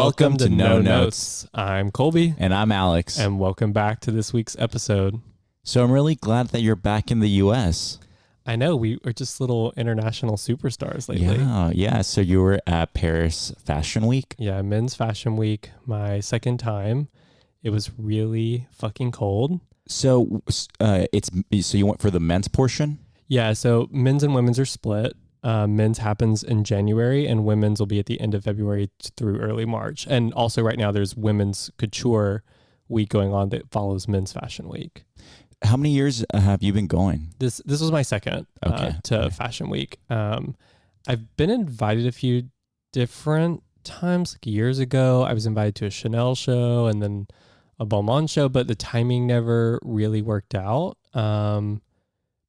Welcome to No Notes. I'm Colby. And I'm Alex. And welcome back to this week's episode. So I'm really glad that you're back in the U.S. I know, we are just little international superstars lately. Yeah. So you were at Paris Fashion Week? Yeah, Men's Fashion Week, my second time. It was really fucking cold. So you went for the men's portion? Yeah, so men's and women's are split. Men's happens in January and women's will be at the end of February through early March. And also right now there's women's couture week going on that follows men's fashion week. How many years have you been going? This was my second to Fashion Week. I've been invited a few different times. Like years ago, I was invited to a Chanel show and then a Balmain show, but the timing never really worked out. But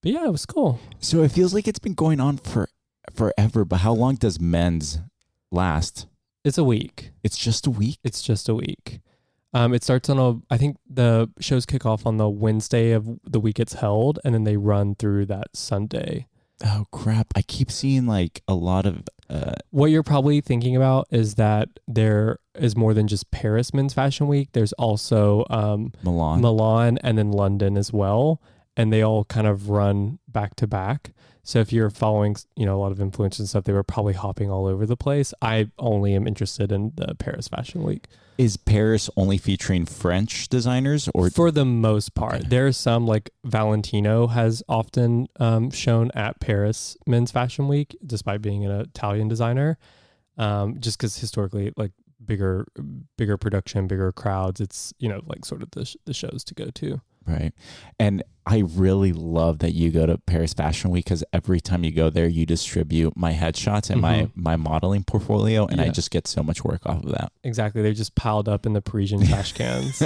yeah, it was cool. So it feels like it's been going on forever, but how long does men's last? It's a week. It's just a week? It's just a week. It starts I think the shows kick off on the Wednesday of the week it's held, and then they run through that Sunday. Oh, crap. I keep seeing like a lot of... What you're probably thinking about is that there is more than just Paris Men's Fashion Week. There's also Milan and then London as well. And they all kind of run back to back. So if you're following, a lot of influencers and stuff, they were probably hopping all over the place. I only am interested in the Paris Fashion Week. Is Paris only featuring French designers, or for the most part? Okay. There's some, like Valentino has often shown at Paris Men's Fashion Week, despite being an Italian designer. Just because historically, like bigger production, bigger crowds, it's like sort of the shows to go to. Right. And I really love that you go to Paris Fashion Week, because every time you go there, you distribute my headshots and my modeling portfolio, and I just get so much work off of that. Exactly. They're just piled up in the Parisian trash cans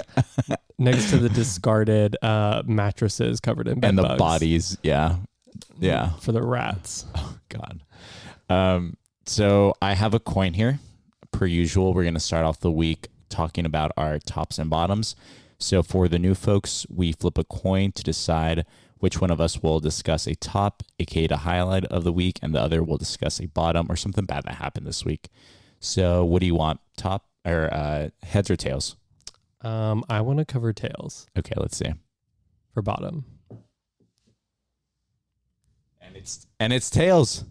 next to the discarded mattresses covered in bed and the bugs. Bodies. Yeah. For the rats. Oh, God. So I have a coin here. Per usual, we're going to start off the week talking about our tops and bottoms. So for the new folks, we flip a coin to decide which one of us will discuss a top, aka the highlight of the week, and the other will discuss a bottom or something bad that happened this week. So what do you want, top or heads or tails? I want to cover tails. Okay, let's see. For bottom. And it's tails.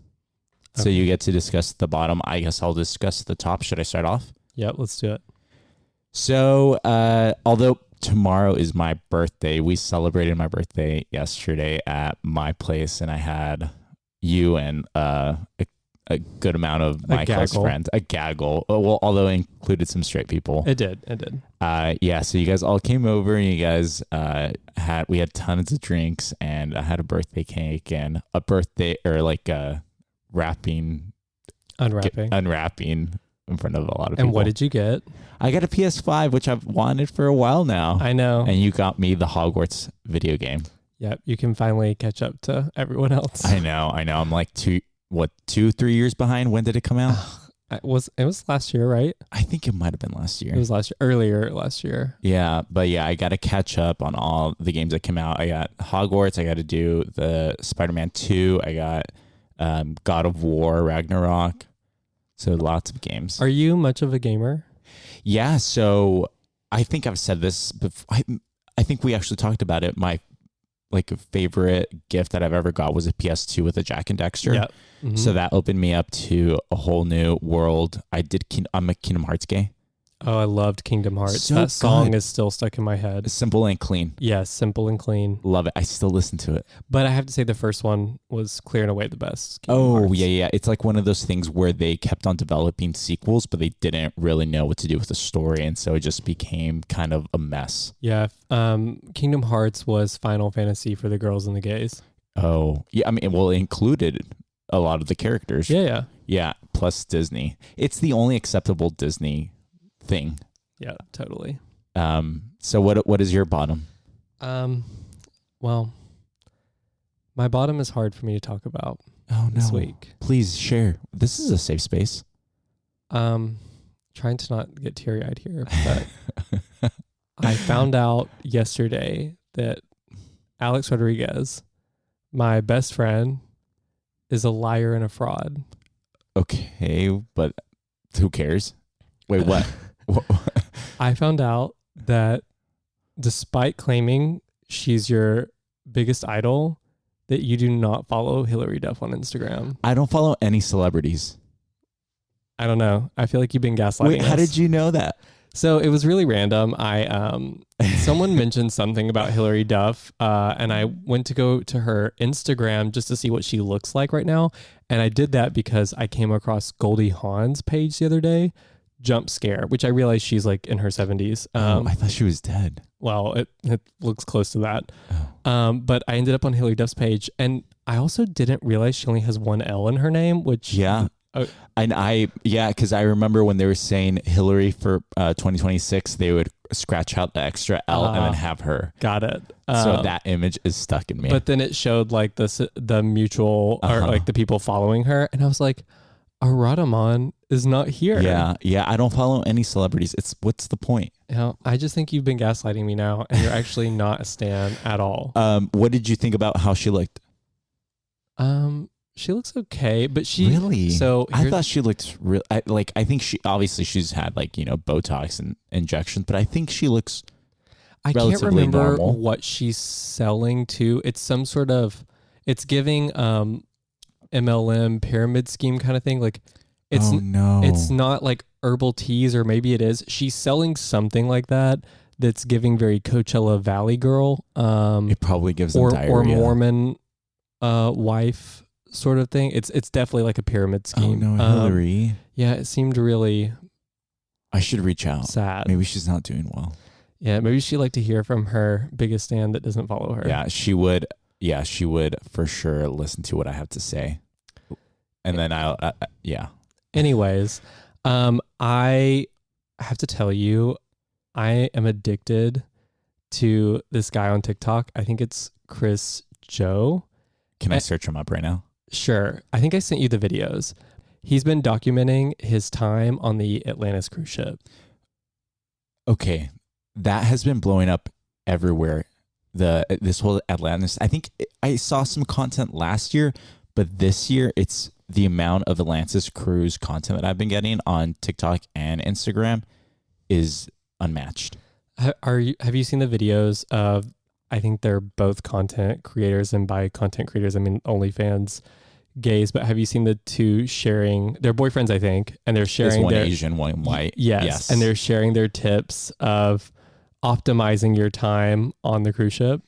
Okay. So you get to discuss the bottom. I guess I'll discuss the top. Should I start off? Yeah, let's do it. So although tomorrow is my birthday, we celebrated my birthday yesterday at my place, and I had you and a good amount of my close friends. A gaggle. Well, although it included some straight people. It did. So you guys all came over, and you guys we had tons of drinks, and I had a birthday cake and a birthday, or like unwrapping in front of a lot of people. And what did you get? I got a PS5, which I've wanted for a while now. I know. And you got me the Hogwarts video game. Yep, you can finally catch up to everyone else. I know. I'm like 2-3 years behind. When did it come out? It was last year, right? I think it might have been last year. It was earlier last year. Yeah, but yeah, I got to catch up on all the games that came out. I got Hogwarts. I got to do the Spider-Man 2. I got God of War, Ragnarok. So lots of games. Are you much of a gamer? Yeah, so I think I've said this before. I think we actually talked about it. My favorite gift that I've ever got was a PS2 with a Jack and Dexter. Yep. Mm-hmm. So that opened me up to a whole new world. I'm a Kingdom Hearts gay. Oh, I loved Kingdom Hearts. So that song good. is still stuck in my head. Simple and clean. Yeah, simple and clean. Love it. I still listen to it. But I have to say the first one was clear and away the best. Yeah. It's like one of those things where they kept on developing sequels, but they didn't really know what to do with the story. And so it just became kind of a mess. Yeah. Kingdom Hearts was Final Fantasy for the girls and the gays. Oh, yeah. I mean, it included a lot of the characters. Yeah. Yeah. Plus Disney. It's the only acceptable Disney thing. Yeah, totally. So what is your bottom? Well, my bottom is hard for me to talk about this week. Please share. This is a safe space. Trying to not get teary-eyed here, but I found out yesterday that Alex Rodriguez, my best friend, is a liar and a fraud. Okay, but who cares? Wait, what? I found out that despite claiming she's your biggest idol, that you do not follow Hillary Duff on Instagram. I don't follow any celebrities. I don't know. I feel like you've been gaslighting Wait, how us. did you know that? So it was really random. Someone mentioned something about Hillary Duff, and I went to go to her Instagram just to see what she looks like right now. And I did that because I came across Goldie Hawn's page the other day, Jump Scare, which I realized she's like in her 70s. I thought she was dead. Well, it looks close to that. Oh. But I ended up on Hillary Duff's page, and I also didn't realize she only has one L in her name, which... Yeah. And because I remember when they were saying Hillary for 2026, they would scratch out the extra L and then have her. Got it. So that image is stuck in me. But then it showed like the mutual or like the people following her, and I was like, Aradaman is not here. Yeah. I don't follow any celebrities. What's the point? You know, I just think you've been gaslighting me now, and you're actually not a stan at all. What did you think about how she looked? She looks okay, but she really. So I thought she looked real. I think she's had Botox and injections, but I think she looks. I can't remember normal. what she's selling to. It's some sort of. It's giving MLM pyramid scheme kind of thing. Like, it's it's not like herbal teas, or maybe it is. She's selling something like that. That's giving very Coachella Valley girl. It probably gives them diarrhea. Or Mormon wife sort of thing. It's definitely like a pyramid scheme. Oh no, Hillary. Yeah, it seemed really. I should reach out. Sad. Maybe she's not doing well. Yeah, maybe she'd like to hear from her biggest fan that doesn't follow her. Yeah, she would. Yeah, she would for sure listen to what I have to say. And then yeah. Anyways, I have to tell you, I am addicted to this guy on TikTok. I think it's Chris Joe. Can I search him up right now? Sure. I think I sent you the videos. He's been documenting his time on the Atlantis cruise ship. Okay. That has been blowing up everywhere. This whole Atlantis. I think I saw some content last year, but this year it's the amount of Atlantis cruise content that I've been getting on TikTok and Instagram is unmatched. Have you seen the videos of, I think they're both content creators, and by content creators, I mean OnlyFans gays, but have you seen the two sharing their boyfriends, I think, and they're sharing one Asian, one white. Yes. And they're sharing their tips of optimizing your time on the cruise ship.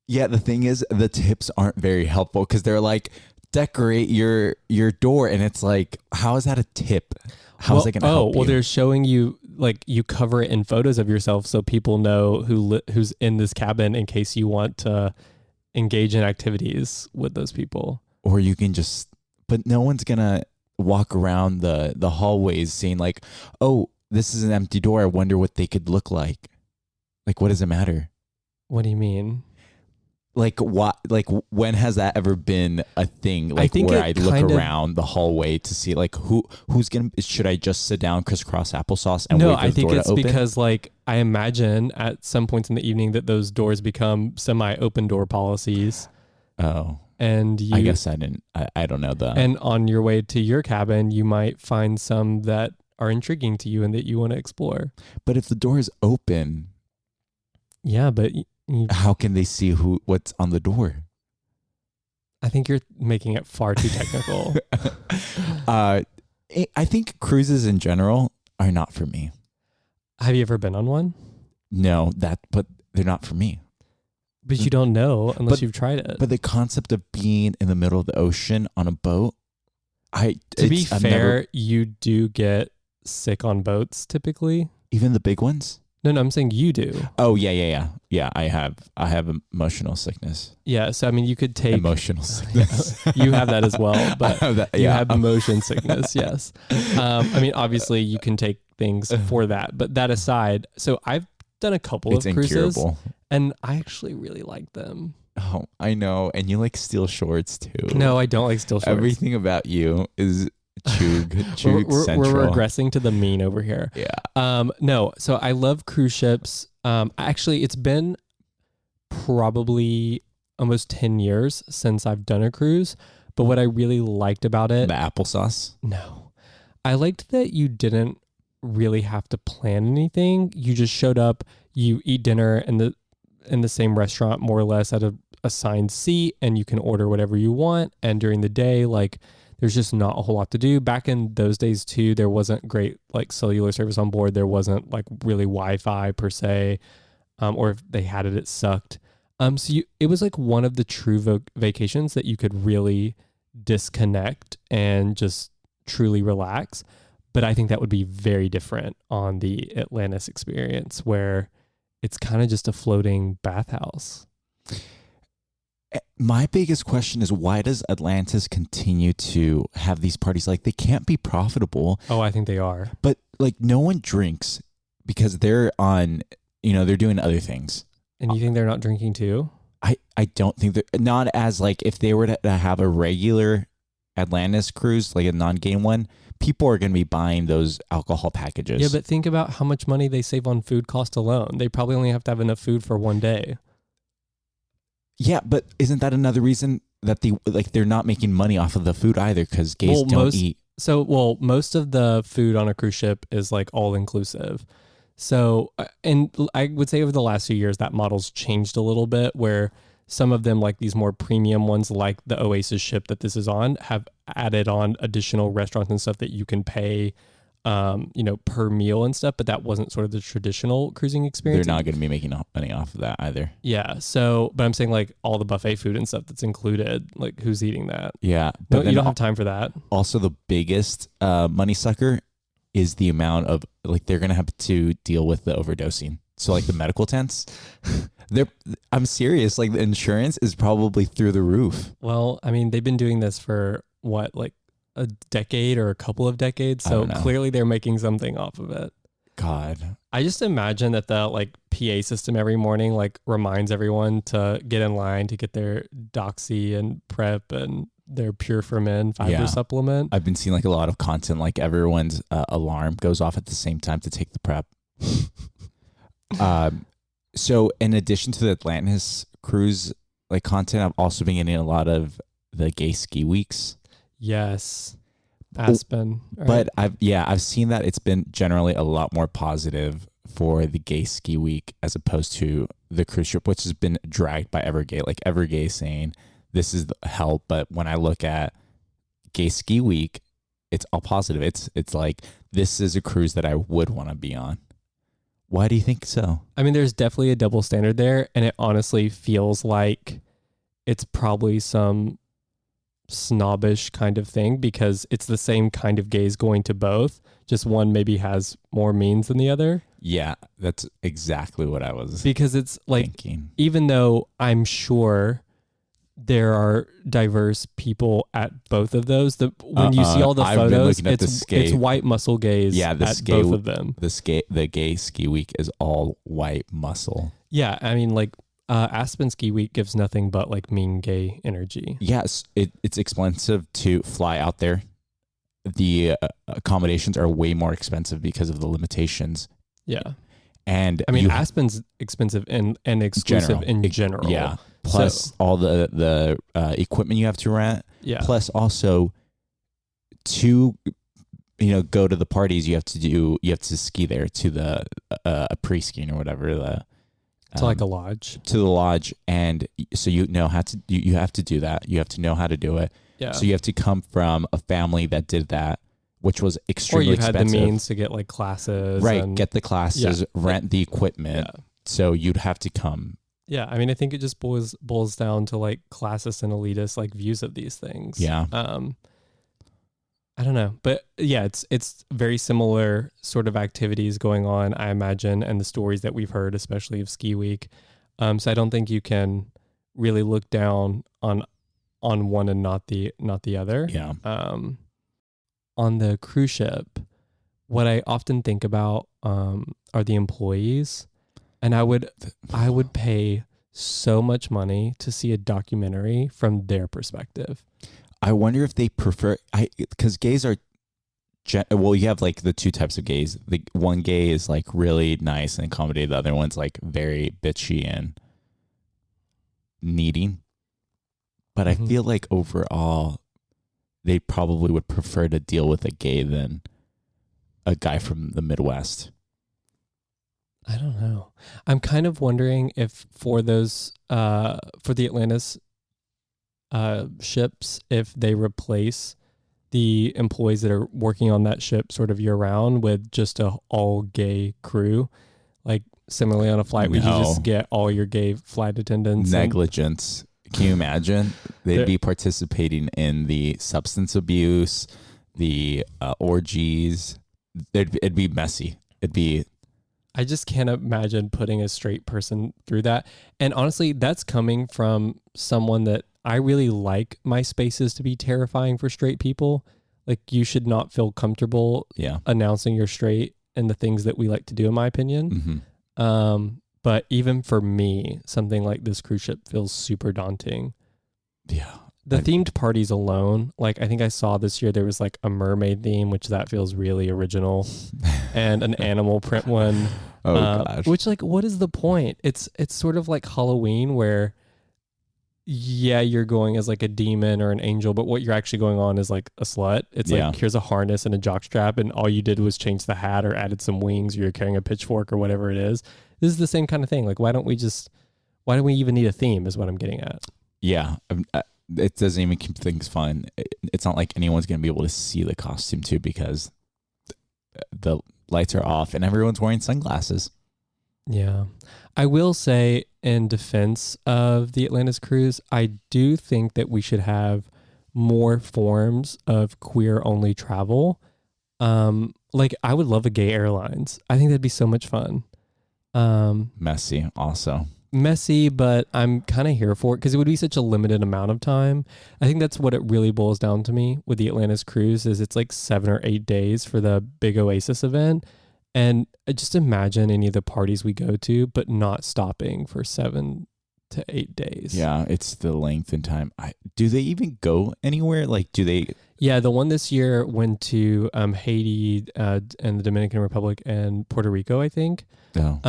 Yeah, the thing is, the tips aren't very helpful because they're like, decorate your door, and it's like, how is that a tip? How is it going to help you? Well, they're showing you, like, you cover it in photos of yourself so people know who's in this cabin in case you want to engage in activities with those people. Or you can but no one's going to walk around the hallways saying like, oh, this is an empty door. I wonder what they could look like. Like, what does it matter? What do you mean? Like, what? Like, when has that ever been a thing? Like, where I look around the hallway to see like who's gonna? Should I just sit down, crisscross applesauce, and wait for the door to open? No, I think it's because, like, I imagine at some points in the evening that those doors become semi-open door policies. Oh, and I guess I didn't. I don't know that. And on your way to your cabin, you might find some that are intriguing to you and that you want to explore. But if the door is open, yeah, but. How can they see what's on the door? I think you're making it far too technical. I think cruises in general are not for me. Have you ever been on one? No, but they're not for me. But you don't know unless you've tried it. But the concept of being in the middle of the ocean on a boat, to be fair, you do get sick on boats typically. Even the big ones? No, I'm saying you do. Oh, yeah. Yeah, I have emotional sickness. Yeah, so I mean, you could take... Emotional sickness. You have that as well, but you have motion sickness, yes. I mean, obviously, you can take things for that. But that aside, so I've done a couple of cruises, incurable. And I actually really like them. Oh, I know. And you like steel shorts, too. No, I don't like steel shorts. Everything about you is... Chug we're regressing to the mean over here. Yeah. No, so I love cruise ships. Actually, it's been probably almost 10 years since I've done a cruise. But what I really liked about it... The applesauce? No. I liked that you didn't really have to plan anything. You just showed up, you eat dinner in the same restaurant more or less at a assigned seat, and you can order whatever you want. And during the day, like there's just not a whole lot to do. Back in those days too, there wasn't great like cellular service on board. There wasn't like really Wi-Fi per se, or if they had it, it sucked. It was like one of the true vacations that you could really disconnect and just truly relax. But I think that would be very different on the Atlantis experience, where it's kind of just a floating bathhouse. My biggest question is, why does Atlantis continue to have these parties? Like, they can't be profitable. Oh, I think they are. But like, no one drinks because they're on, they're doing other things. And you think they're not drinking too? I don't think they're not as like, if they were to have a regular Atlantis cruise, like a non-game one, people are going to be buying those alcohol packages. Yeah, but think about how much money they save on food cost alone. They probably only have to have enough food for one day. Yeah, but isn't that another reason that they're not making money off of the food either? Because gays don't eat. So, most of the food on a cruise ship is like all inclusive. So, and I would say over the last few years, that model's changed a little bit, where some of them, like these more premium ones, like the Oasis ship that this is on, have added on additional restaurants and stuff that you can pay, per meal and stuff. But that wasn't sort of the traditional cruising experience. They're not going to be making money off of that either. Yeah. So, but I'm saying like all the buffet food and stuff that's included, like who's eating that? Yeah. But no, you don't have time for that. Also, the biggest money sucker is the amount of like they're going to have to deal with the overdosing. So like the medical tents, I'm serious. Like the insurance is probably through the roof. Well, I mean, they've been doing this for what, like a decade or a couple of decades. So clearly they're making something off of it. God. I just imagine that the like PA system every morning, like reminds everyone to get in line to get their Doxy and Prep and their Pure for Men fiber supplement. I've been seeing like a lot of content, like everyone's alarm goes off at the same time to take the Prep. So in addition to the Atlantis cruise like content, I've also been getting a lot of the gay ski weeks. Yes. Aspen. Right? But I've seen that it's been generally a lot more positive for the gay ski week as opposed to the cruise ship, which has been dragged by Evergay. Like Evergay saying this is hell, but when I look at gay ski week, it's all positive. It's like, this is a cruise that I would want to be on. Why do you think so? I mean, there's definitely a double standard there, and it honestly feels like it's probably some snobbish kind of thing, because it's the same kind of gays going to both, just one maybe has more means than the other. Yeah, that's exactly what I was because it's like thinking. Even though I'm sure there are diverse people at both of those, when you see all the photos, it's white muscle gays at both of them. The gay ski week is all white muscle. Yeah, I mean, like Aspen Ski Week gives nothing but like mean gay energy. Yes, it's expensive to fly out there. The accommodations are way more expensive because of the limitations. Yeah. And I mean, Aspen's expensive and exclusive in general. Yeah. Plus all the equipment you have to rent. Yeah. Plus also to go to the parties, you have to ski there to the a pre-skiing or whatever, to like a lodge. To the lodge, and so you have to do that. You have to know how to do it. Yeah. So you have to come from a family that did that, which was extremely expensive. Or you had the means to get like classes. Right, get the classes, rent the equipment. Yeah. So you'd have to come. Yeah, I mean, I think it just boils down to like classist and elitist like views of these things. Yeah. I don't know, but yeah, it's very similar sort of activities going on, I imagine, and the stories that we've heard, especially of Ski Week. So I don't think you can really look down on one and not the other. Yeah. On the cruise ship, what I often think about are the employees, and I would pay so much money to see a documentary from their perspective. I wonder if they prefer, because gays are, you have like the two types of gays. The one gay is like really nice and accommodating. The other one's like very bitchy and needy. But I feel like overall, they probably would prefer to deal with a gay than a guy from the Midwest. I don't know. I'm kind of wondering if for those for the Atlantis ships, if they replace the employees that are working on that ship sort of year round with just a all gay crew, like similarly on a flight where you just get all your gay flight attendants. Negligence. Can you imagine? They'd be participating in the substance abuse, the orgies. It'd be messy. I just can't imagine putting a straight person through that. And honestly, that's coming from someone that I really like my spaces to be terrifying for straight people. Like, you should not feel comfortable announcing you're straight and the things that we like to do, in my opinion. Mm-hmm. But even for me, something like this cruise ship feels super daunting. Yeah. The themed parties alone, like I think I saw this year, there was like a mermaid theme, which that feels really original, and an animal print one. Gosh. Which, like, what is the point? It's sort of like Halloween where, yeah, you're going as like a demon or an angel, but what you're actually going on is like a slut. It's like, here's a harness and a jockstrap, and all you did was change the hat or added some wings, or you're carrying a pitchfork or whatever it is. This is the same kind of thing. Like, why don't we even need a theme is what I'm getting at. Yeah. It doesn't even keep things fun. It's not like anyone's going to be able to see the costume too, because the lights are off and everyone's wearing sunglasses. Yeah. I will say, in defense of the Atlantis cruise, I do think that we should have more forms of queer only travel. Like, I would love a gay airlines. I think that'd be so much fun. Messy also. Messy, but I'm kind of here for it because it would be such a limited amount of time. I think that's what it really boils down to me with the Atlantis cruise is it's like 7 or 8 days for the big Oasis event. And just imagine any of the parties we go to, but not stopping for 7 to 8 days. Yeah, it's the length and time. Do they even go anywhere? Like, do they? Yeah, the one this year went to Haiti and the Dominican Republic and Puerto Rico, I think. Oh.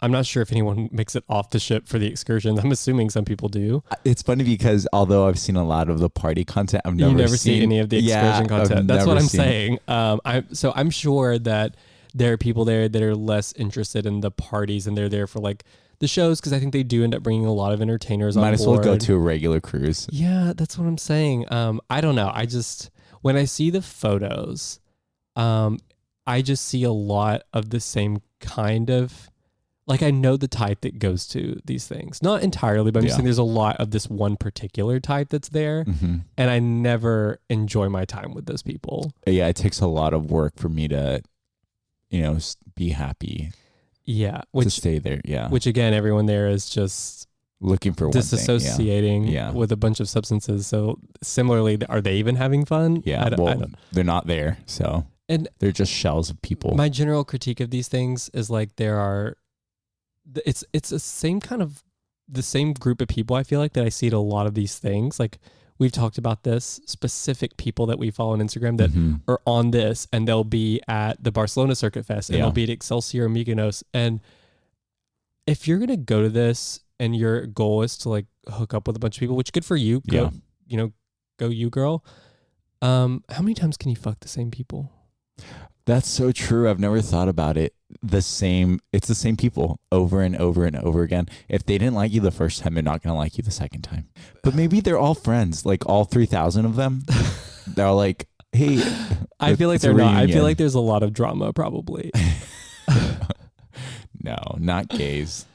I'm not sure if anyone makes it off the ship for the excursions. I'm assuming some people do. It's funny because although I've seen a lot of the party content, I've never seen see any of the excursion content. That's what I'm saying. I'm sure that there are people there that are less interested in the parties and they're there for like the shows, because I think they do end up bringing a lot of entertainers on board. Might as well go to a regular cruise. Yeah, that's what I'm saying. I don't know. When I see the photos, I just see a lot of the same kind of, like, I know the type that goes to these things. Not entirely, but I'm just saying there's a lot of this one particular type that's there. Mm-hmm. And I never enjoy my time with those people. Yeah, it takes a lot of work for me to, be happy. Yeah. To stay there. Yeah. Which, again, everyone there is just looking for disassociating with a bunch of substances. So similarly, are they even having fun? Yeah. They're not there. So. And they're just shells of people. My general critique of these things is like it's the same group of people. I feel like that I see at a lot of these things. Like, we've talked about this specific people that we follow on Instagram that are on this, and they'll be at the Barcelona Circuit Fest, and they'll be at Excelsior Mykonos. And if you're gonna go to this and your goal is to like hook up with a bunch of people, which good for you, go you girl. How many times can you fuck the same people? That's so true. I've never thought about it. It's the same people over and over and over again. If they didn't like you the first time, they're not going to like you the second time. But maybe they're all friends, like all 3,000 of them. They're like, hey. I feel like they're not. I feel like there's a lot of drama probably. No, not gays.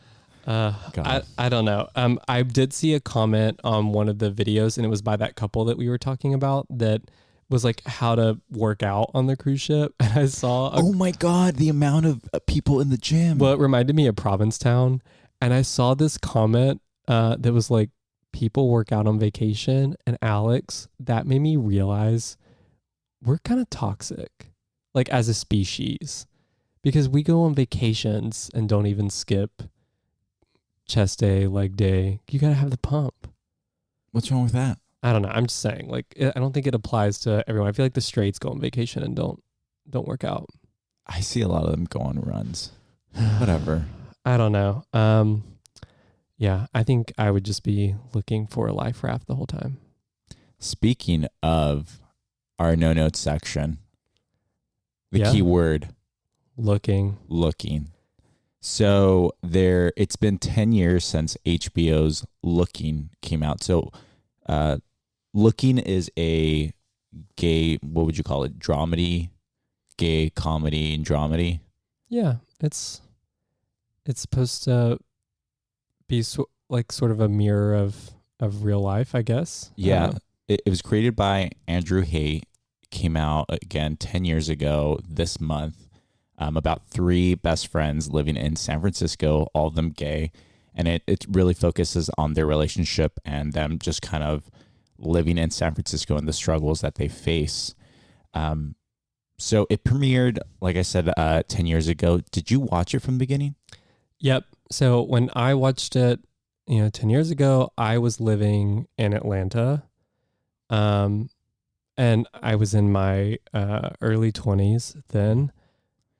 I don't know. I did see a comment on one of the videos, and it was by that couple that we were talking about that was like how to work out on the cruise ship. And I saw oh my God, the amount of people in the gym. Well, it reminded me of Provincetown. And I saw this comment that was like, people work out on vacation. And Alex, that made me realize we're kind of toxic, like as a species, because we go on vacations and don't even skip chest day, leg day. You got to have the pump. What's wrong with that? I don't know. I'm just saying, like, I don't think it applies to everyone. I feel like the straights go on vacation and don't work out. I see a lot of them go on runs. Whatever. I don't know. Yeah, I think I would just be looking for a life raft the whole time. Speaking of our no notes section, The key word. Looking. So it's been 10 years since HBO's Looking came out. So Looking is a gay, what would you call it? Dramedy, gay comedy and dramedy. Yeah, it's supposed to be sort of a mirror of real life, I guess. Yeah, it was created by Andrew Hay. Came out again 10 years ago this month. About 3 best friends living in San Francisco, all of them gay, and it really focuses on their relationship and them just kind of living in San Francisco and the struggles that they face. So it premiered, like I said, 10 years ago. Did you watch it from the beginning? Yep. So when I watched it, 10 years ago, I was living in Atlanta. And I was in my early 20s then.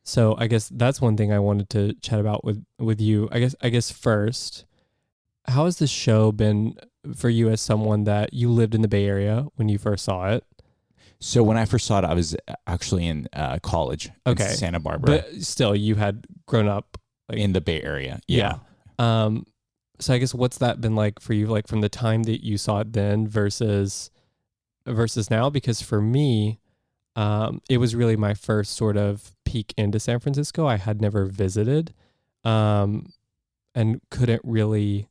So I guess that's one thing I wanted to chat about with you. I guess first, how has this show been for you as someone that you lived in the Bay Area when you first saw it? So when I first saw it, I was actually in college in Santa Barbara. But still, you had grown up in the Bay Area. Yeah. So I guess what's that been like for you, like from the time that you saw it then versus now? Because for me, it was really my first sort of peek into San Francisco. I had never visited, and couldn't really.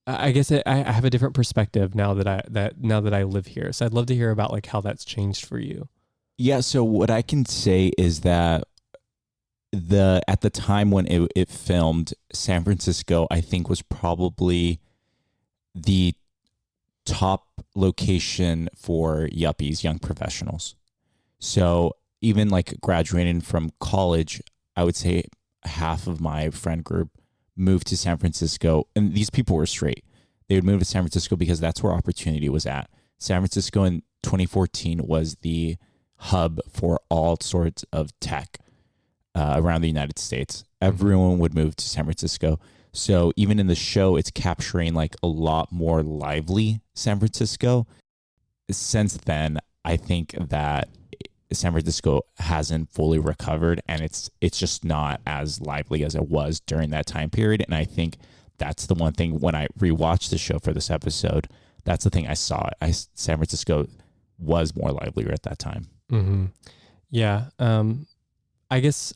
I guess I have a different perspective now that I live here. So I'd love to hear about like how that's changed for you. Yeah. So what I can say is that at the time when it filmed, San Francisco, I think was probably the top location for yuppies, young professionals. So even like graduating from college, I would say half of my friend group moved to San Francisco, and these people were straight. They would move to San Francisco because that's where opportunity was at. San Francisco in 2014 was the hub for all sorts of tech around the United States. Everyone would move to San Francisco. So even in the show, it's capturing like a lot more lively San Francisco. Since then, I think that San Francisco hasn't fully recovered, and it's just not as lively as it was during that time period. And I think that's the one thing when I rewatched the show for this episode, that's the thing I saw. San Francisco was more livelier at that time. Mm-hmm. Yeah. I guess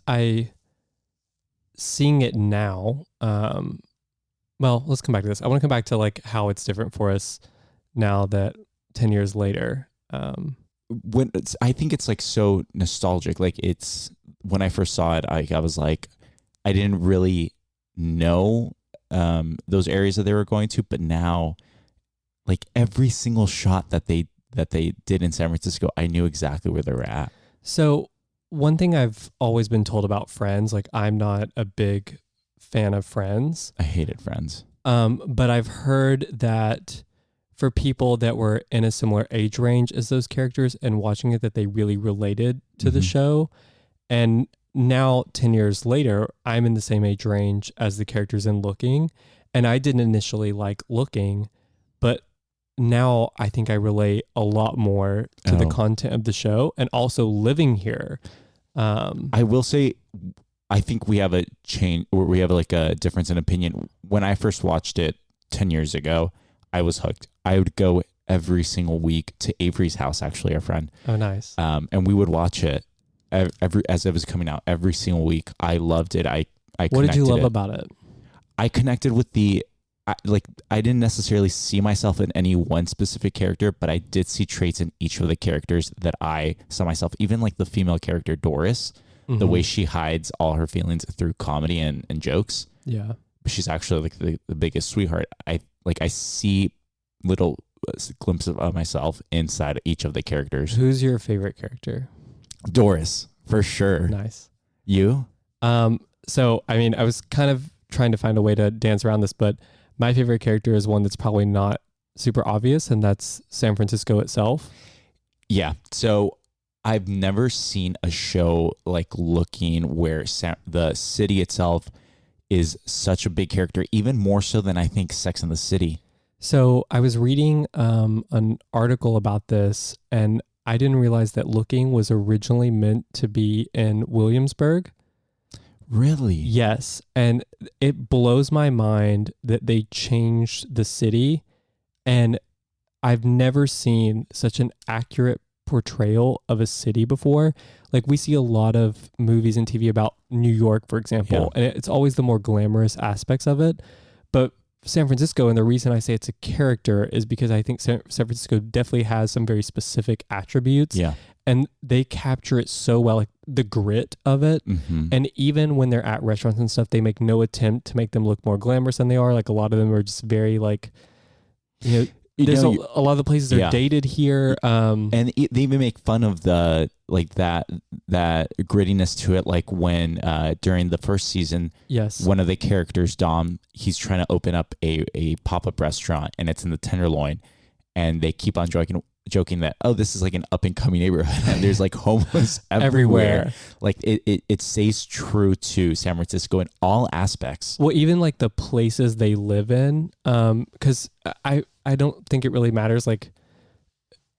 seeing it now, well, let's come back to this. I want to come back to like how it's different for us now that 10 years later. I think it's like so nostalgic. Like when I first saw it, I was like, I didn't really know those areas that they were going to, but now like every single shot that they did in San Francisco, I knew exactly where they were at. So one thing I've always been told about Friends, like I'm not a big fan of Friends. I hated Friends. But I've heard that for people that were in a similar age range as those characters and watching it, that they really related to the show. And now 10 years later, I'm in the same age range as the characters in Looking. And I didn't initially like Looking, but now I think I relate a lot more to the content of the show and also living here. I will say, I think we have a change, or we have like a difference in opinion. When I first watched it 10 years ago, I was hooked. I would go every single week to Avery's house, actually, our friend. Oh, nice. And we would watch it as it was coming out every single week. I loved it. What did you love about it? I connected with I didn't necessarily see myself in any one specific character, but I did see traits in each of the characters that I saw myself. Even like the female character, Doris, the way she hides all her feelings through comedy and jokes. Yeah. She's actually like the biggest sweetheart. I see little glimpses of myself inside each of the characters. Who's your favorite character? Doris, for sure. Nice. You? So, I mean, I was kind of trying to find a way to dance around this, but my favorite character is one that's probably not super obvious, and that's San Francisco itself. Yeah. So I've never seen a show like Looking where the city itself is such a big character, even more so than I think Sex and the City. So I was reading an article about this, and I didn't realize that Looking was originally meant to be in Williamsburg. Really? Yes. And it blows my mind that they changed the city. And I've never seen such an accurate portrayal of a city before. Like, we see a lot of movies and TV about New York, for example, and it's always the more glamorous aspects of it. But San Francisco, and the reason I say it's a character is because I think San Francisco definitely has some very specific attributes. Yeah. And they capture it so well, like the grit of it. Mm-hmm. And even when they're at restaurants and stuff, they make no attempt to make them look more glamorous than they are. Like, a lot of them are just very like, there's a lot of the places are dated here. And they even make fun of the like that grittiness to it. Like when during the first season, one of the characters, Dom, he's trying to open up a pop-up restaurant, and it's in the Tenderloin, and they keep on joking that, oh, this is like an up and coming neighborhood, and there's like homeless everywhere. Like it stays true to San Francisco in all aspects. Well, even like the places they live in, because I don't think it really matters like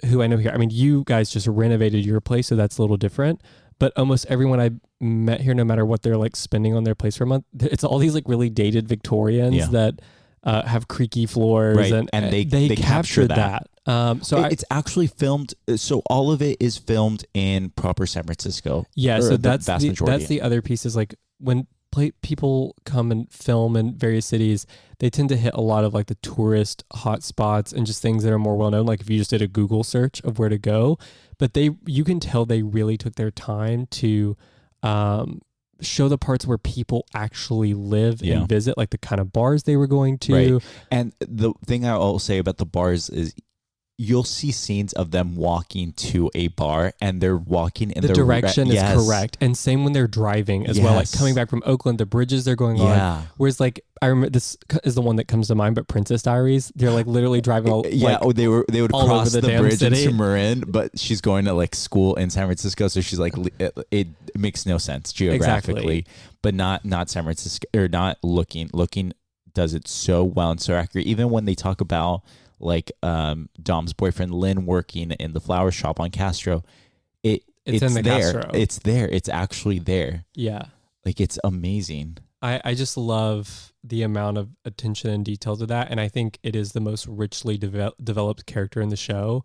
who I know here. I mean, you guys just renovated your place, so that's a little different. But almost everyone I met here, no matter what they're like spending on their place for a month, it's all these like really dated Victorians that have creaky floors, and they capture that. So it's actually filmed. So all of it is filmed in proper San Francisco. Yeah, so that's the other piece is like when people come and film in various cities, they tend to hit a lot of like the tourist hot spots and just things that are more well known. Like if you just did a Google search of where to go, but you can tell they really took their time to show the parts where people actually live and visit, like the kind of bars they were going to. Right. And the thing I'll say about the bars is you'll see scenes of them walking to a bar, and they're walking in the direction is correct. And same when they're driving as well, like coming back from Oakland, the bridges they're going on. Whereas like, I remember this is the one that comes to mind, but Princess Diaries, they're like literally driving they would cross the bridge city. into Marin, but she's going to like school in San Francisco, so she's like, it makes no sense geographically. But not San Francisco, or not Looking does it so well and so accurate. Even when they talk about like Dom's boyfriend Lynn working in the flower shop on Castro, it's in the there. Castro. It's there. It's actually there. Yeah. Like, it's amazing. I just love the amount of attention and detail to that. And I think it is the most richly developed character in the show.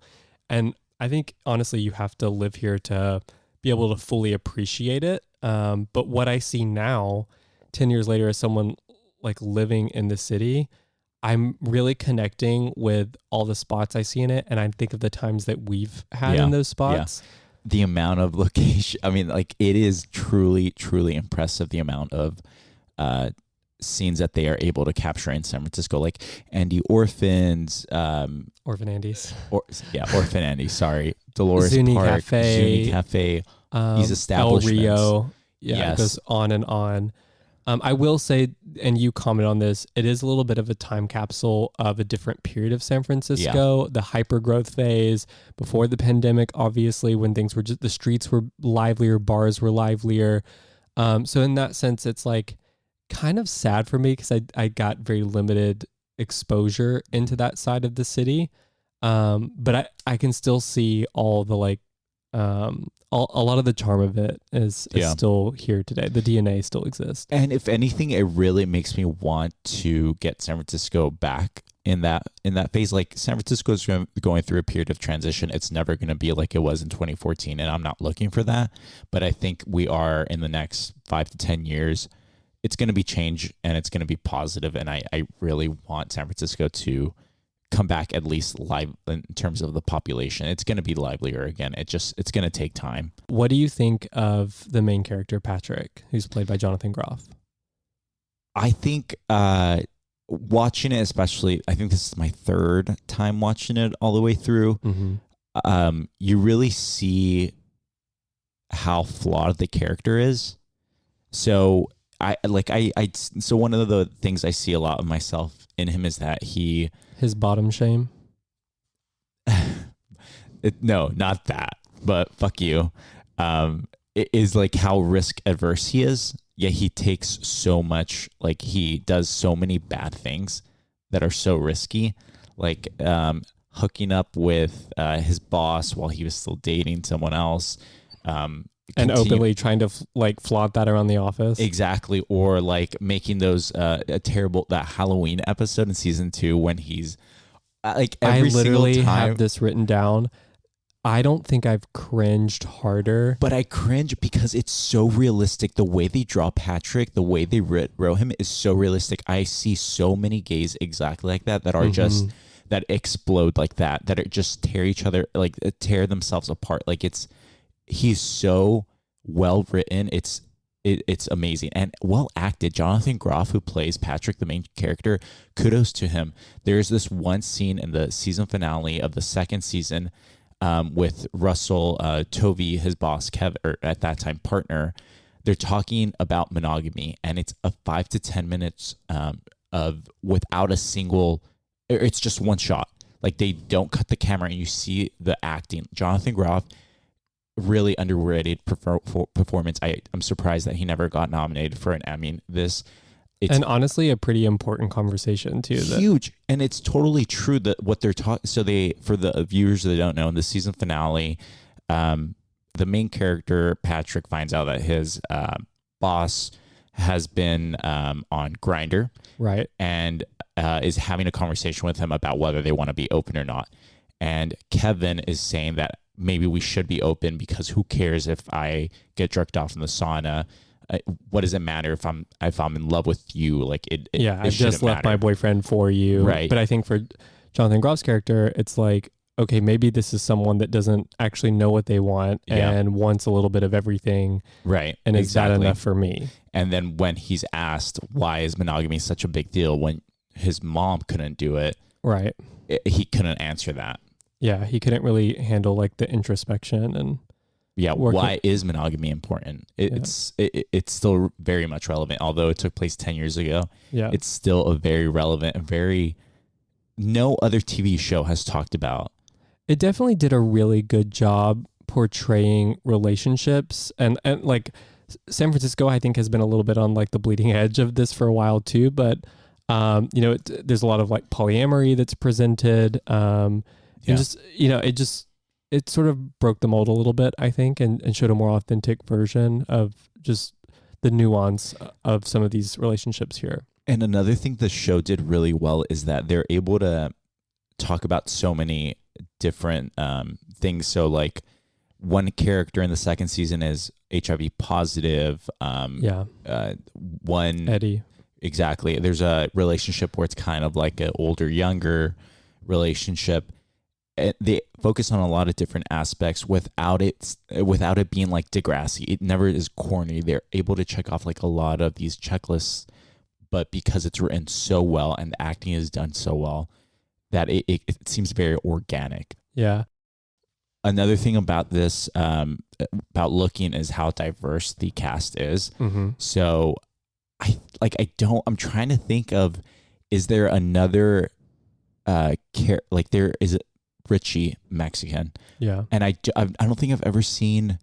And I think, honestly, you have to live here to be able to fully appreciate it. But what I see now, 10 years later, as someone like living in the city, I'm really connecting with all the spots I see in it. And I think of the times that we've had in those spots. Yeah. The amount of location, I mean, like, it is truly, truly impressive, the amount of scenes that they are able to capture in San Francisco. Like Andy Orphan's... Orphan Andy's. Orphan Andy, sorry. Dolores Zuni Park, Cafe, Zuni Cafe, these establishments. El Rio. Yeah, it goes on and on. I will say, and you comment on this, it is a little bit of a time capsule of a different period of San Francisco, the hyper growth phase before the pandemic, obviously, when things were just, the streets were livelier, bars were livelier. So in that sense, it's like kind of sad for me because I got very limited exposure into that side of the city. But I can still see all the like, a lot of the charm of it is still here today. The DNA still exists. And if anything, it really makes me want to get San Francisco back in that phase. Like, San Francisco is going through a period of transition. It's never going to be like it was in 2014, and I'm not looking for that. But I think we are, in the next 5 to 10 years, it's going to be change, and it's going to be positive. And I really want San Francisco to come back at least live in terms of the population. It's going to be livelier again. It's going to take time. What do you think of the main character, Patrick, who's played by Jonathan Groff? I think watching it, especially, I think this is my third time watching it all the way through. Mm-hmm. You really see how flawed the character is. So so one of the things I see a lot of myself in him is that his bottom shame. No, not that, but fuck you. It is like how risk adverse he is. Yeah, he takes so much, like he does so many bad things that are so risky. Like hooking up with his boss while he was still dating someone else. And openly trying to flaunt that around the office. Exactly. Or like making those that Halloween episode in season 2 when he's like every single time. I literally have this written down. I don't think I've cringed harder. But I cringe because it's so realistic. The way they draw Patrick, the way they wrote him is so realistic. I see so many gays exactly like that are just, that explode like that are just tear each other, like tear themselves apart. Like he's so well written. It's amazing and well acted. Jonathan Groff, who plays Patrick, the main character, kudos to him. There's this one scene in the season finale of the second season with Russell Tovey, his boss, Kev, or at that time partner. They're talking about monogamy, and it's a 5 to 10 minutes of without a single. It's just one shot. Like they don't cut the camera, and you see the acting. Jonathan Groff, really underrated performance. I'm surprised that he never got nominated for an Emmy. And honestly, a pretty important conversation too. Huge, and it's totally true that what they're talking. So for the viewers that don't know, in the season finale, the main character Patrick finds out that his boss has been on Grindr, right, and is having a conversation with him about whether they want to be open or not. And Kevin is saying that maybe we should be open because who cares if I get jerked off in the sauna? What does it matter if I'm in love with you? Like it I just left my boyfriend for you, right? But I think for Jonathan Groff's character, it's like, okay, maybe this is someone that doesn't actually know what they want and wants a little bit of everything, right? And is that enough for me? And then when he's asked why is monogamy such a big deal when his mom couldn't do it, right? He couldn't answer that. Yeah, he couldn't really handle like the introspection and why is monogamy important? It's still very much relevant, although it took place 10 years ago. Yeah, it's still a very relevant, no other TV show has talked about. It definitely did a really good job portraying relationships, and like San Francisco, I think, has been a little bit on like the bleeding edge of this for a while too. But there's a lot of like polyamory that's presented. And just, it sort of broke the mold a little bit, I think, and showed a more authentic version of just the nuance of some of these relationships here. And another thing the show did really well is that they're able to talk about so many different things. So like one character in the second season is HIV positive. One Eddie. Exactly. There's a relationship where it's kind of like an older, younger relationship. They focus on a lot of different aspects without it being like Degrassi. It never is corny. They're able to check off like a lot of these checklists, but because it's written so well and the acting is done so well, that it seems very organic. Yeah. Another thing about this, about Looking, is how diverse the cast is. Mm-hmm. So I'm trying to think of, is there another there is Richie Mexican. Yeah. And I don't think I've ever seen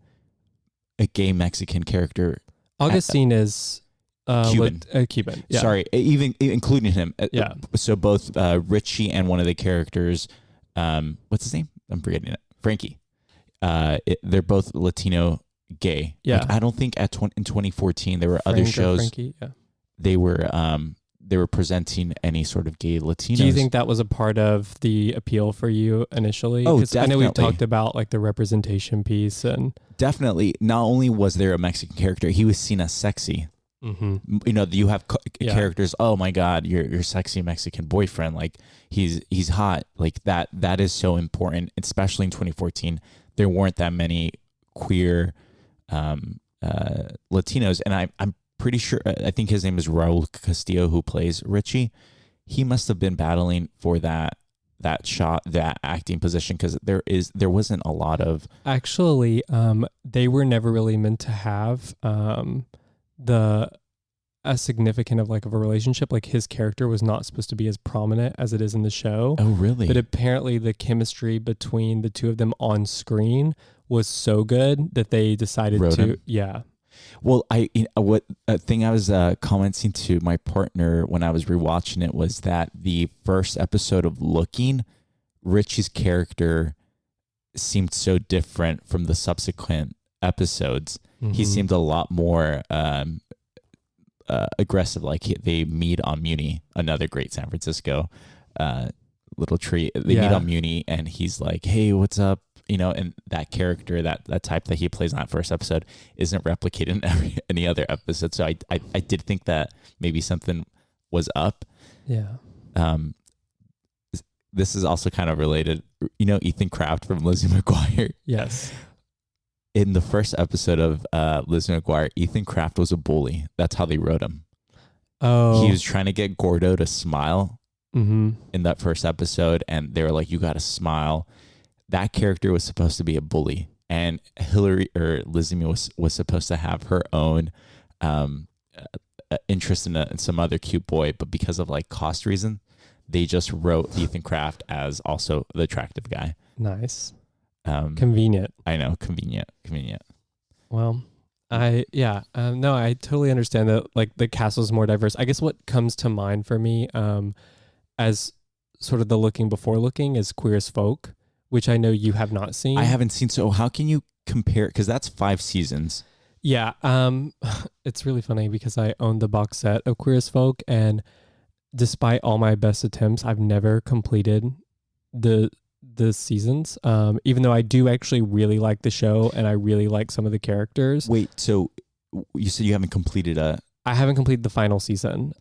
a gay Mexican character. Augustine is Cuban. Cuban. Yeah. Sorry, even including him. Yeah. So both Richie and one of the characters, what's his name? I'm forgetting it. Frankie. They're both Latino gay. Yeah. Like, I don't think in 2014 there were other shows. Frankie, yeah. They were presenting any sort of gay Latinos. Do you think that was a part of the appeal for you initially? Oh, definitely. I know we've talked about like the representation piece and definitely. Not only was there a Mexican character, he was seen as sexy. Mm-hmm. You have characters. Oh my God, your sexy Mexican boyfriend. Like he's hot. Like that is so important, especially in 2014. There weren't that many queer Latinos, and I'm pretty sure, I think his name is Raul Castillo, who plays Richie. He must have been battling for that acting position, because there wasn't a lot of. Actually, they were never really meant to have a significant of like of a relationship. Like his character was not supposed to be as prominent as it is in the show. Oh, really? But apparently the chemistry between the two of them on screen was so good that they decided Wrote to him. Yeah. Well, what thing I was commenting to my partner when I was rewatching it was that the first episode of Looking Richie's character seemed so different from the subsequent episodes. He seemed a lot more aggressive. Like they meet on Muni, another great San Francisco little treat. They meet on Muni, and he's like, "Hey, what's up?" And that character, that type that he plays in that first episode, isn't replicated in any other episode. So I did think that maybe something was up. Yeah. This is also kind of related. Ethan Kraft from Lizzie McGuire. Yes. In the first episode of Lizzie McGuire, Ethan Kraft was a bully. That's how they wrote him. Oh. He was trying to get Gordo to smile in that first episode, and they were like, "You got to smile." That character was supposed to be a bully, and Lizzie was supposed to have her own interest in some other cute boy, but because of like cost reason, they just wrote Ethan Kraft as also the attractive guy. Nice. Convenient. I know, convenient. Well, I totally understand that. Like the cast was more diverse. I guess what comes to mind for me, as sort of the looking before looking, is Queer as Folk, which I know you have not seen. I haven't seen. So how can you compare? Because that's 5 seasons. Yeah. It's really funny because I own the box set of Queer as Folk, and despite all my best attempts, I've never completed the seasons. Even though I do actually really like the show and I really like some of the characters. Wait, so you said you haven't completed I haven't completed the final season.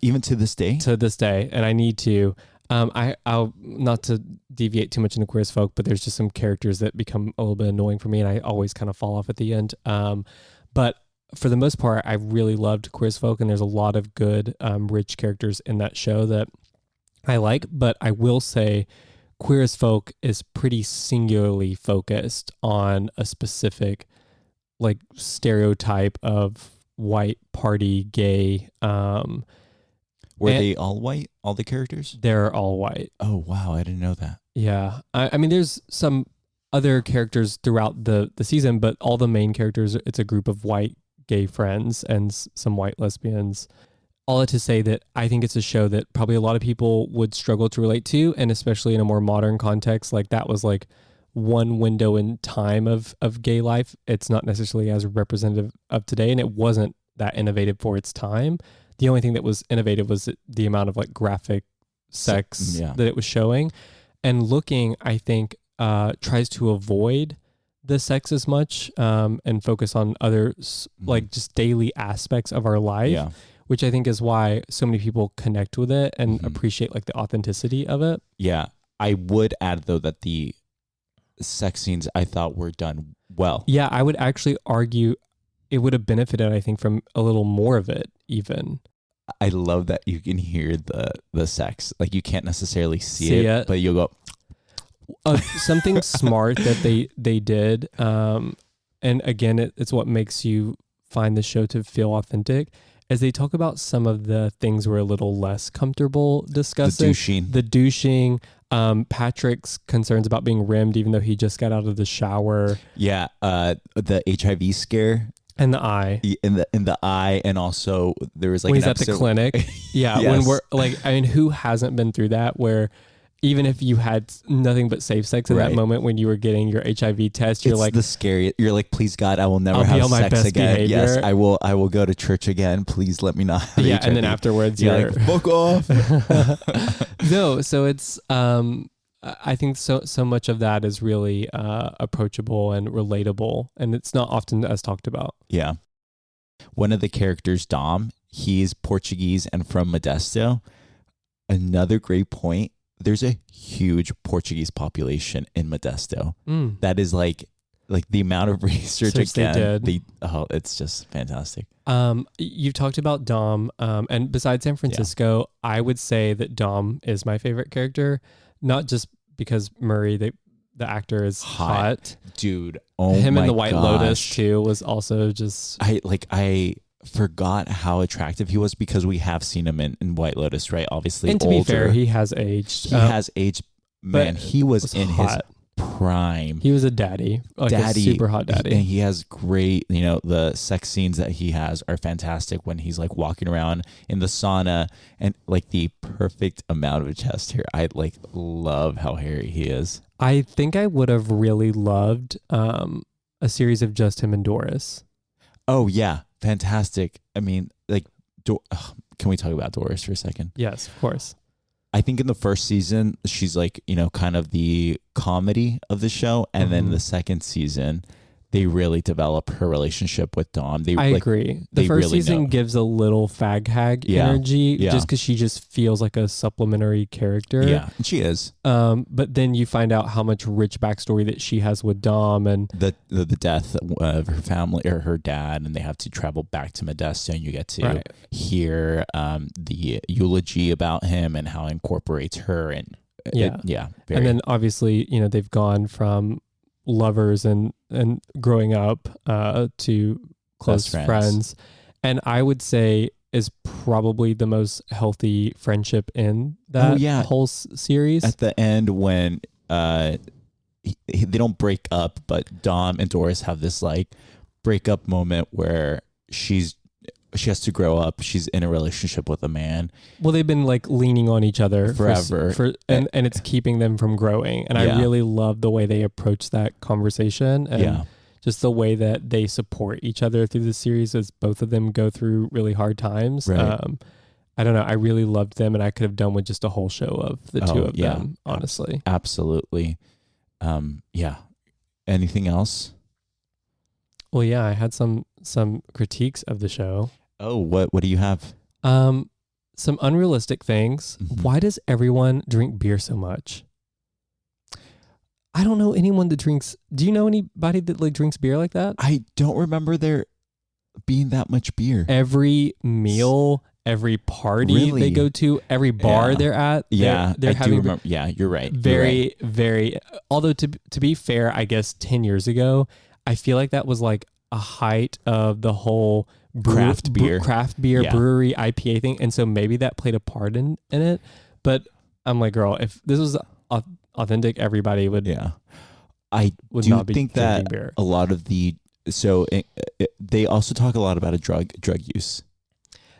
Even to this day? To this day, and I need to. I'll not to deviate too much into Queer as Folk, but there's just some characters that become a little bit annoying for me, and I always kind of fall off at the end. But for the most part, I really loved Queer as Folk, and there's a lot of good, rich characters in that show that I like. But I will say, Queer as Folk is pretty singularly focused on a specific, like, stereotype of white party gay. Were they all white? All the characters? They're all white. Oh wow, I didn't know that. Yeah, I mean, there's some other characters throughout the season, but all the main characters, it's a group of white gay friends and some white lesbians. All that to say that I think it's a show that probably a lot of people would struggle to relate to, and especially in a more modern context, like that was like one window in time of gay life. It's not necessarily as representative of today, and it wasn't that innovative for its time. The only thing that was innovative was the amount of like graphic sex that it was showing. And looking, I think, tries to avoid the sex as much and focus on other like just daily aspects of our life, which I think is why so many people connect with it and appreciate like the authenticity of it. Yeah. I would add though that the sex scenes I thought were done well. Yeah, I would actually argue it would have benefited, I think, from a little more of it even. I love that you can hear the sex. Like you can't necessarily see it, but you'll go. Something smart that they did, and again, it's what makes you find the show to feel authentic, as they talk about some of the things we're a little less comfortable discussing. The douching. Patrick's concerns about being rimmed, even though he just got out of the shower. Yeah, the HIV scare. And the eye. In the eye, and also there was like when he's at the clinic. Yeah, yes. When we're like, I mean, who hasn't been through that? Where even if you had nothing but safe sex in that moment when you were getting your HIV test, you're like the scary. You're like, please God, I will never have sex again. Behavior. Yes, I will go to church again. Please let me not have HIV. And then afterwards, you're like, fuck off. No, so it's I think so much of that is really approachable and relatable, and it's not often as talked about. Yeah. One of the characters, Dom, he's Portuguese and from Modesto. Another great point, there's a huge Portuguese population in Modesto. That is like the amount of research it's just fantastic. You've talked about Dom, and besides San Francisco, I would say that Dom is my favorite character. Not just because Murray, the actor, is hot. Dude. Him in the White Lotus too was also just... I forgot how attractive he was because we have seen him in White Lotus, right? Obviously, and to be fair, he has aged. He has aged. Man, he was in his prime. He was a daddy, like a super hot daddy. And he has great, the sex scenes that he has are fantastic when he's like walking around in the sauna and like the perfect amount of chest hair. I like love how hairy he is. I think I would have really loved a series of just him and Doris. Oh yeah, fantastic. I mean, like, can we talk about Doris for a second? Yes, of course. I think in the first season, she's like, kind of the comedy of the show. And then the second season, they really develop her relationship with Dom. I agree. The first season gives a little fag hag energy just because she just feels like a supplementary character. Yeah, and she is. But then you find out how much rich backstory that she has with Dom and the death of her family or her dad, and they have to travel back to Modesto, and you get to hear the eulogy about him and how it incorporates her and and then obviously they've gone from lovers and growing up to close friends, and I would say is probably the most healthy friendship in that whole series. At the end, when they don't break up, but Dom and Doris have this like breakup moment where she has to grow up. She's in a relationship with a man. Well, they've been like leaning on each other forever, and it's keeping them from growing. And I really love the way they approach that conversation and just the way that they support each other through the series as both of them go through really hard times. Right. I don't know. I really loved them, and I could have done with just a whole show of the two of them, honestly. Absolutely. Anything else? Well, yeah, I had some critiques of the show. Oh, what do you have? Some unrealistic things. Mm-hmm. Why does everyone drink beer so much? I don't know anyone that drinks. Do you know anybody that like drinks beer like that? I don't remember there being that much beer. Every meal, every party they go to, every bar they're at. They're having. Do remember. Yeah, you're right. Very. Although to be fair, I guess 10 years ago, I feel like that was like a height of the whole craft beer brewery IPA thing, and so maybe that played a part in it. But I'm like, girl, if this was authentic, everybody would. Yeah, I would not think that beer. A lot of they also talk a lot about drug use.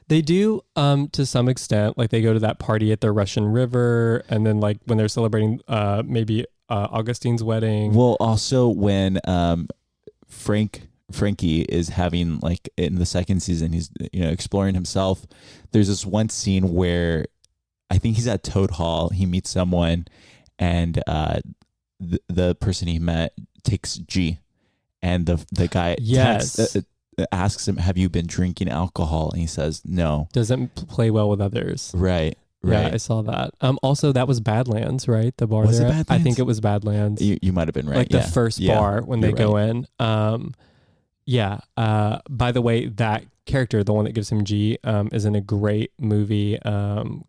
They do to some extent. Like they go to that party at the Russian River, and then like when they're celebrating maybe Augustine's wedding. Well, also when Frankie is having like in the second season, he's exploring himself. There's this one scene where I think he's at Toad Hall. He meets someone, and the person he met takes G, and the guy asks him, "Have you been drinking alcohol?" And he says, "No." Doesn't play well with others. Right. Yeah, I saw that. Also, that was Badlands, right? The bar there. I think it was Badlands. You might have been right. Like the first bar when they go in. By the way, that character, the one that gives him G, is in a great movie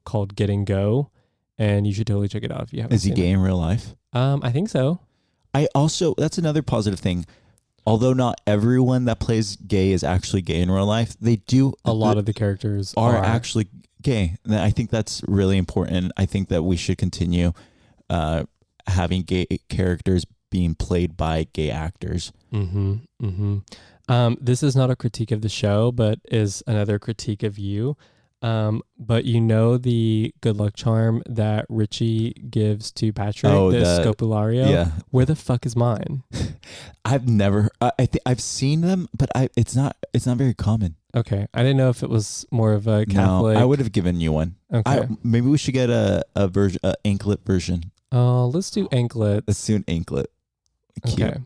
called Get and Go, and you should totally check it out if you haven't. Is he gay in real life? I think so. That's another positive thing. Although not everyone that plays gay is actually gay in real life, they do. A lot of the characters are actually gay. And I think that's really important. I think that we should continue having gay characters being played by gay actors. Mm-hmm. Mm-hmm. This is not a critique of the show, but is another critique of you. But the good luck charm that Richie gives to Patrick, the Scopulario. Yeah. Where the fuck is mine? I've never. I think I've seen them, but it's not very common. Okay, I didn't know if it was more of a Catholic. No, I would have given you one. Okay, maybe we should get a version, anklet version. Oh, let's do anklet. Let's do an anklet. Cute. Okay,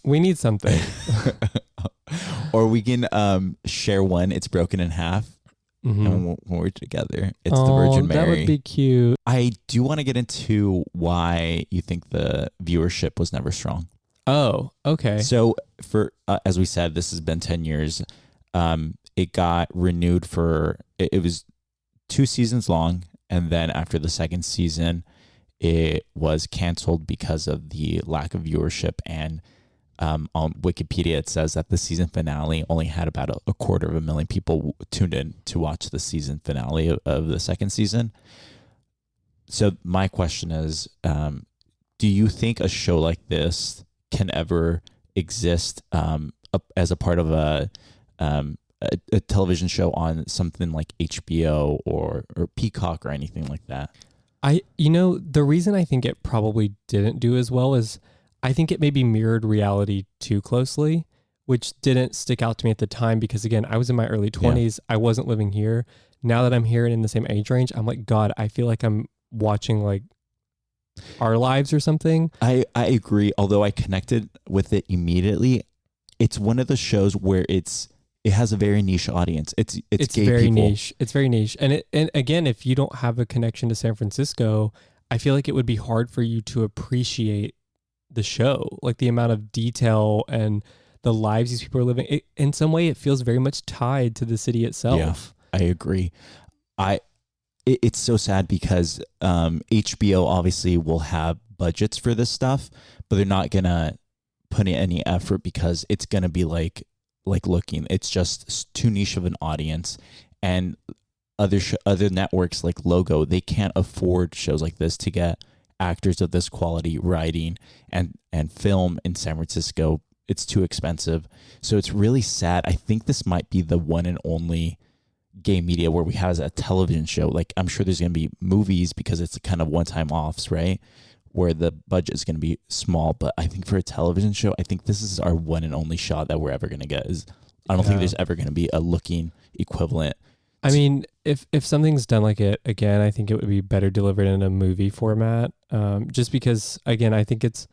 we need something. Or we can share one. It's broken in half. Mm-hmm. And when we're together, it's the Virgin Mary. That would be cute. I do want to get into why you think the viewership was never strong. Oh, okay. So for as we said, this has been 10 years. It got renewed for it was 2 seasons long, and then after the second season, it was canceled because of the lack of viewership. And on Wikipedia, it says that the season finale only had about a 250,000 people tuned in to watch the season finale of the second season. So my question is, do you think a show like this can ever exist as a part of a television show on something like HBO or Peacock or anything like that? The reason I think it probably didn't do as well is I think it maybe mirrored reality too closely, which didn't stick out to me at the time because, again, I was in my early 20s. I wasn't living here. Now that I'm here and in the same age range, I'm like, God, I feel like I'm watching like Our Lives or something. I agree. Although I connected with it immediately, it's one of the shows where it has a very niche audience. It's gay very people. niche. It's very niche. And again, if you don't have a connection to San Francisco, I feel like it would be hard for you to appreciate the show, like the amount of detail and the lives these people are living. In some way, it feels very much tied to the city itself. Yeah, I agree. It's so sad because HBO obviously will have budgets for this stuff, but they're not gonna put in any effort because it's gonna be like Looking. It's just too niche of an audience, and other networks like Logo, they can't afford shows like this to get actors of this quality writing and film in San Francisco. It's too expensive. So it's really sad. I think this might be the one and only gay media where we have a television show. Like, I'm sure there's going to be movies because it's kind of one-time offs, right? Where the budget is going to be small. But I think for a television show, I think this is our one and only shot that we're ever going to get. I don't think there's ever going to be a Looking equivalent. I mean, if something's done like it, again, I think it would be better delivered in a movie format. Just because, again, I think it's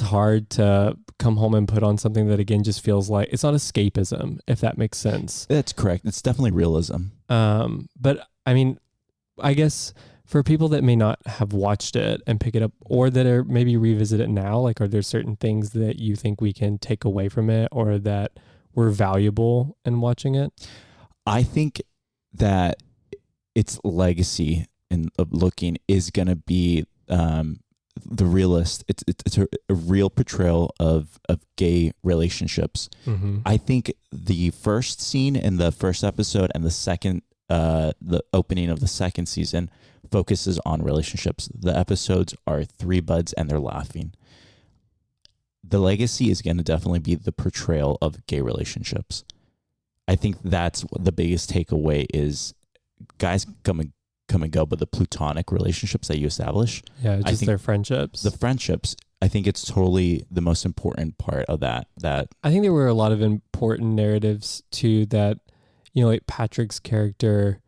hard to come home and put on something that, again, just feels like it's not escapism, if that makes sense. That's correct. It's definitely realism. But I mean, I guess for people that may not have watched it and pick it up, or that are maybe revisit it now, like, are there certain things that you think we can take away from it or that were valuable in watching it? I think that its legacy of Looking is going to be the realist. It's a real portrayal of gay relationships. Mm-hmm. I think the first scene in the first episode and the opening of the second season focuses on relationships. The episodes are three buds and they're laughing. The legacy is going to definitely be the portrayal of gay relationships. I think that's the biggest takeaway is guys come and go, but the platonic relationships that you establish. Yeah, just their friendships. The friendships, I think it's totally the most important part of that. I think there were a lot of important narratives too that, like Patrick's character,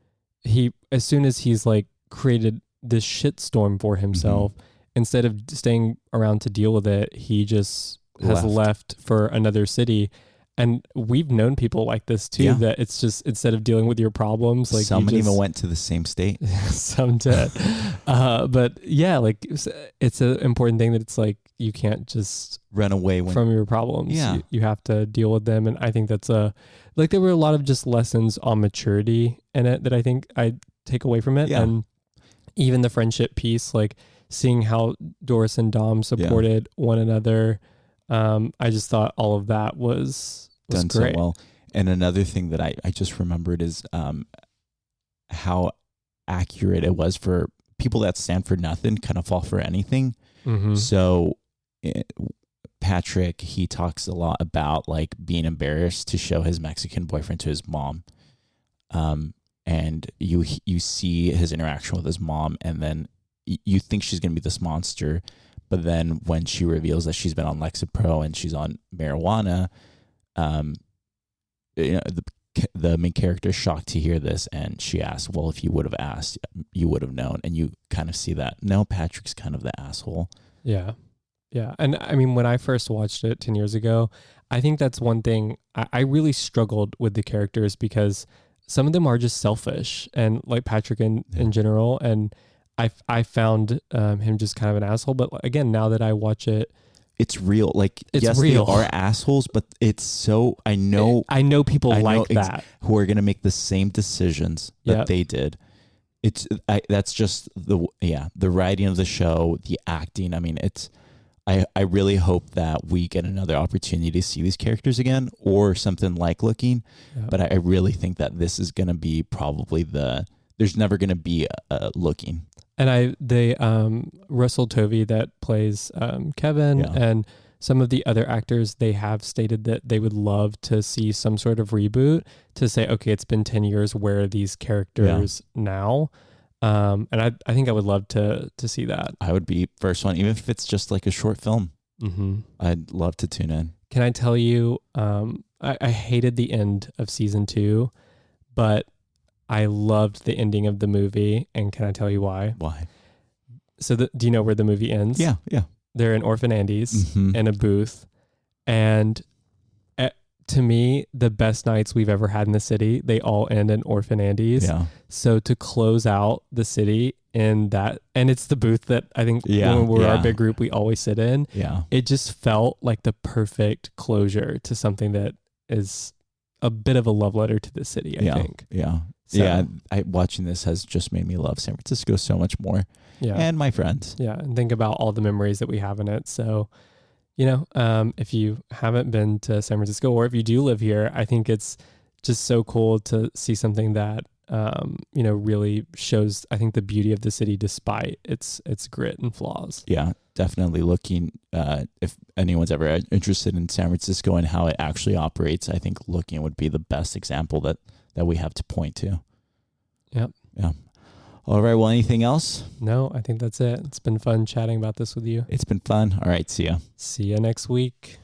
as soon as he's like created this shitstorm for himself, instead of staying around to deal with it, he just has left for another city. And we've known people like this too, that it's just, instead of dealing with your problems, like some even went to the same state. Some did. But yeah, like it's an important thing that it's like, you can't just run away from your problems. Yeah. You have to deal with them. And I think that's there were a lot of just lessons on maturity in it that I think I take away from it. Yeah. And even the friendship piece, like seeing how Doris and Dom supported one another. I just thought all of that was done great. So well. And another thing that I just remembered is how accurate it was for people that stand for nothing, kind of fall for anything. Mm-hmm. So Patrick, he talks a lot about like being embarrassed to show his Mexican boyfriend to his mom. And you see his interaction with his mom, and then you think she's going to be this monster. But then when she reveals that she's been on Lexapro and she's on marijuana, the main character is shocked to hear this, and she asks, well, if you would have asked, you would have known. And you kind of see that. No, Patrick's kind of the asshole. Yeah. Yeah. And I mean, when I first watched it 10 years ago, I think that's one thing I really struggled with the characters because some of them are just selfish, and like Patrick in general. And I found him just kind of an asshole. But again, now that I watch it, it's real. Like, it's yes, real. They are assholes, but it's so, I know people like that who are going to make the same decisions that they did. That's just the writing of the show, the acting. I mean, I really hope that we get another opportunity to see these characters again, or something like Looking. Yeah. But I really think that this is going to be probably there's never going to be a Looking. Russell Tovey that plays Kevin and some of the other actors, they have stated that they would love to see some sort of reboot to say, okay, it's been 10 years. Where are these characters now? And I think I would love to see that. I would be first one, even if it's just like a short film. Mm-hmm. I'd love to tune in. Can I tell you, I hated the end of season 2, but I loved the ending of the movie. And can I tell you why? Why? So do you know where the movie ends? Yeah. They're in Orphan Andy's in a booth. And to me, the best nights we've ever had in the city, they all end in Orphan Andy's. Yeah. So to close out the city in that, and it's the booth that I think when we're our big group, we always sit in. Yeah. It just felt like the perfect closure to something that is a bit of a love letter to the city, I think. Yeah. So, watching this has just made me love San Francisco so much more. Yeah. And my friends. Yeah. And think about all the memories that we have in it. So, if you haven't been to San Francisco, or if you do live here, I think it's just so cool to see something that, really shows, I think, the beauty of the city despite its grit and flaws. Yeah, definitely looking, if anyone's ever interested in San Francisco and how it actually operates, I think looking would be the best example that we have to point to. Yep. Yeah. All right. Well, anything else? No, I think that's it. It's been fun chatting about this with you. It's been fun. All right. See ya. See ya next week.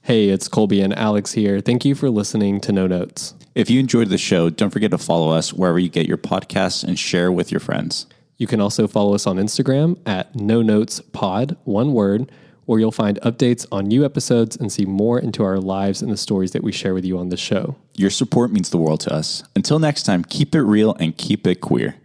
Hey, it's Colby and Alex here. Thank you for listening to No Notes. If you enjoyed the show, don't forget to follow us wherever you get your podcasts and share with your friends. You can also follow us on Instagram at No Notes Pod, one word, where you'll find updates on new episodes and see more into our lives and the stories that we share with you on the show. Your support means the world to us. Until next time, keep it real and keep it queer.